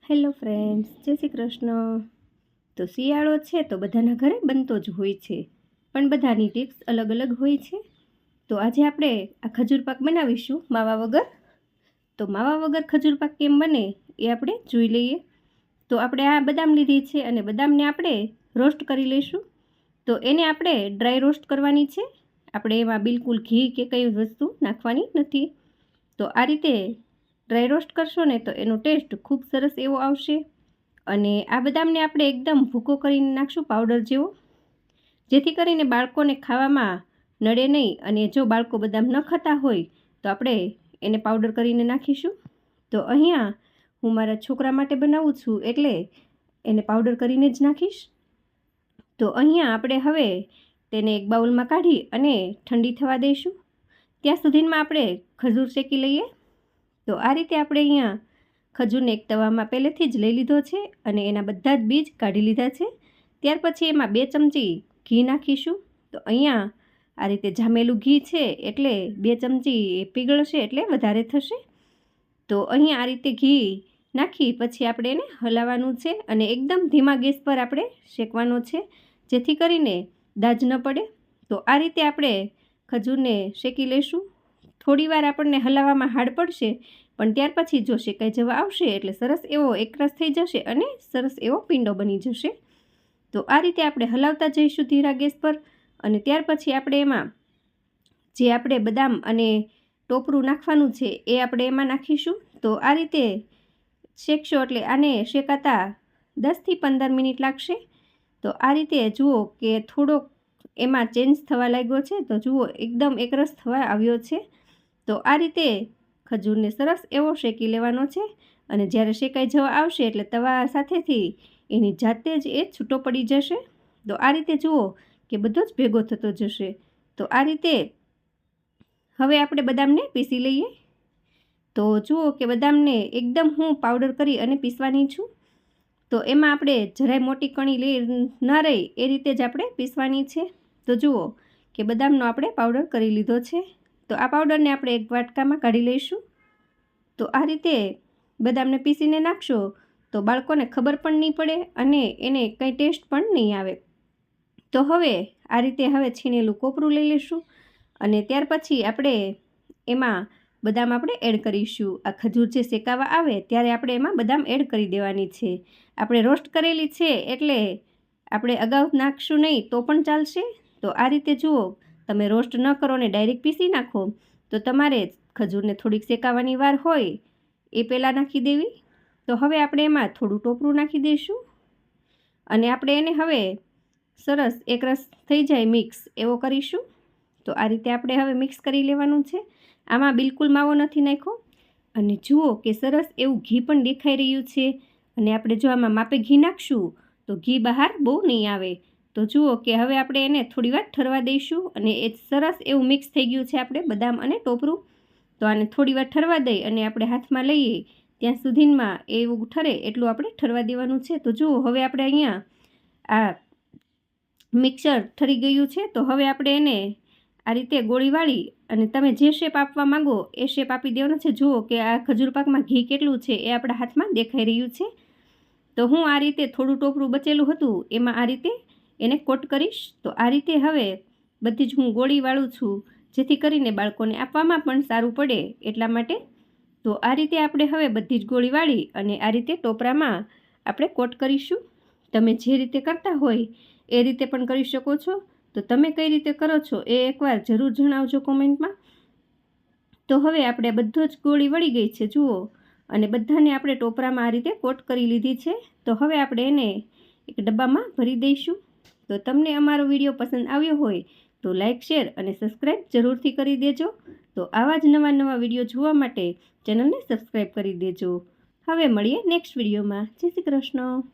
Hello friends, જય શ્રી કૃષ્ણ. તો શિયાળો છે તો બધાના ઘરે બનતો જ હોય છે, પણ બધાની ટિપ્સ અલગ અલગ હોય છે. તો આજે આપણે આ ખજૂર પાક બનાવીશું માવા વગર. તો માવા વગર ખજૂર પાક કેમ બને એ આપણે જોઈ લઈએ. તો આપણે આ બદામ લીધી છે અને બદામને આપણે રોસ્ટ કરી લઈશું. તો એને આપણે ડ્રાય રોસ્ટ કરવાની છે. આપણે એમાં બિલકુલ ઘી કે કઈ વસ્તુ નાખવાની નથી. તો આ રીતે ડ્રાય રોસ્ટ કરશો ને તો એનો ટેસ્ટ ખૂબ સરસ એવો આવશે. અને આ બદામને આપણે એકદમ ભૂકો કરીને નાખશું પાવડર જેવો, જેથી કરીને બાળકોને ખાવામાં નડે નહીં. અને જો બાળકો બદામ ન ખાતા હોય તો આપણે એને પાવડર કરીને નાખીશું. તો અહીંયા હું મારા છોકરા માટે બનાવું છું એટલે એને પાવડર કરીને જ નાખીશ. તો અહીંયા આપણે હવે તેને એક બાઉલમાં કાઢી અને ઠંડી થવા દઈશું. ત્યાં સુધીમાં આપણે ખજૂર શેકી લઈએ. તો આ રીતે આપણે અહીંયા ખજૂરને એક તવામાં પહેલેથી જ લઈ લીધો છે અને એના બધા જ બીજ કાઢી લીધા છે. ત્યાર પછી એમાં 2 ચમચી ઘી નાખીશું. તો અહીંયા આ રીતે જામેલું ઘી છે એટલે 2 ચમચી પીગળશે એટલે વધારે થશે. તો અહીંયા આ રીતે ઘી નાખી પછી આપણે એને હલાવવાનું છે અને એકદમ ધીમા ગેસ પર આપણે શેકવાનો છે, જેથી કરીને દાજ ન પડે. તો આ રીતે આપણે ખજૂરને શેકી લઈશું. થોડીવાર આપણને હલાવવામાં હાર્ડ પડશે, પણ ત્યાર પછી જો શેકાઈ જવા આવશે એટલે સરસ એવો એકરસ થઈ જશે અને સરસ એવો પીંડો બની જશે. તો આ રીતે આપણે હલાવતા જઈશું ધીરા ગેસ પર. અને ત્યાર પછી આપણે એમાં જે આપણે બદામ અને ટોપરું નાખવાનું છે એ આપણે એમાં નાખીશું. તો આ રીતે શેકશો એટલે આને શેકાતા 10થી 15 મિનિટ લાગશે. તો આ રીતે જુઓ કે થોડોક એમાં ચેન્જ થવા લાગ્યો છે. તો જુઓ એકદમ એકરસ થવા આવ્યો છે. તો આ રીતે ખજૂરને સરસ એવો શેકી લેવાનો છે. અને જ્યારે શેકાઈ જવા આવશે એટલે તવા સાથેથી એની જાતે જ એ છૂટો પડી જશે. તો આ રીતે જુઓ કે બધો જ ભેગો થતો જશે. તો આ રીતે હવે આપણે બદામને પીસી લઈએ. તો જુઓ કે બદામને એકદમ હું પાવડર કરી અને પીસવાની છું. તો એમાં આપણે જરાય મોટી કણી ન રહી એ રીતે જ આપણે પીસવાની છે. તો જુઓ કે બદામનો આપણે પાવડર કરી લીધો છે. તો આ પાવડરને આપણે એક વાટકામાં કાઢી લઈશું. તો આ રીતે બદામને પીસીને નાખશો તો બાળકોને ખબર પણ નહીં પડે અને એને કંઈ ટેસ્ટ પણ નહીં આવે. તો હવે આ રીતે હવે છીણેલું કોપરું લઈ લઈશું અને ત્યાર પછી આપણે એમાં બદામ આપણે એડ કરીશું. આ ખજૂર જે શેકાવા આવે ત્યારે આપણે એમાં બદામ એડ કરી દેવાની છે. આપણે રોસ્ટ કરેલી છે એટલે આપણે અગાઉ નાખશું નહીં તો પણ ચાલશે. તો આ રીતે જુઓ, તમે રોસ્ટ ન કરો ને ડાયરેક્ટ પીસી નાખો તો તમારે ખજૂરને થોડીક શેકાવાની વાર હોય એ પહેલાં નાખી દેવી. તો હવે આપણે એમાં થોડું ટોપરું નાખી દઈશું અને આપણે એને હવે સરસ એકરસ થઈ જાય મિક્સ એવો કરીશું. તો આ રીતે આપણે હવે મિક્સ કરી લેવાનું છે. આમાં બિલકુલ માવો નથી નાખ્યો. અને જુઓ કે સરસ એવું ઘી પણ દેખાઈ રહ્યું છે. અને આપણે જો આમાં માપે ઘી નાખશું તો ઘી બહાર બહુ નહીં આવે. તો જુઓ કે હવે આપણે એને થોડીવાર ઠરવા દઈશું અને એ સરસ એવું મિક્સ થઈ ગયું છે આપણે બદામ અને ટોપરું. તો આને થોડીવાર ઠરવા દઈ અને આપણે હાથમાં લઈએ ત્યાં સુધીમાં એવું ઠરે એટલું આપણે ઠરવા દેવાનું છે. તો જુઓ હવે આપણે અહીંયા આ મિક્સર ઠરી ગયું છે. તો હવે આપણે એને આ રીતે ગોળી વાળી અને તમે જે શેપ આપવા માંગો એ શેપ આપી દેવાનો છે. જુઓ કે આ ખજૂર પાકમાં ઘી કેટલું છે એ આપણા હાથમાં દેખાઈ રહ્યું છે. તો હું આ રીતે થોડું ટોપરું બચેલું હતું એમાં આ રીતે એને કોટ કરીશ. તો આ રીતે હવે બધી જ હું ગોળી વાળું છું, જેથી કરીને બાળકોને આપવામાં પણ સારું પડે એટલા માટે. તો આ રીતે આપણે હવે બધી જ ગોળી વાળી અને આ રીતે ટોપરામાં આપણે કોટ કરીશું. તમે જે રીતે કરતા હોય એ રીતે પણ કરી શકો છો. તો તમે કઈ રીતે કરો છો એ એકવાર જરૂર જણાવજો કોમેન્ટમાં. તો હવે આપણે બધો જ ગોળી વળી ગઈ છે જુઓ, અને બધાને આપણે ટોપરામાં આ રીતે કોટ કરી લીધી છે. તો હવે આપણે એને એક ડબ્બામાં ભરી દઈશું. તો તમને અમારો વિડીયો પસંદ આવ્યો હોય તો લાઇક, શેર અને સબસ્ક્રાઈબ જરૂરથી કરી દેજો. તો આવા જ નવા વિડીયો જોવા માટે ચેનલને સબસ્ક્રાઈબ કરી દેજો. હવે મળીએ નેક્સ્ટ વિડીયોમાં. જય શ્રી કૃષ્ણ.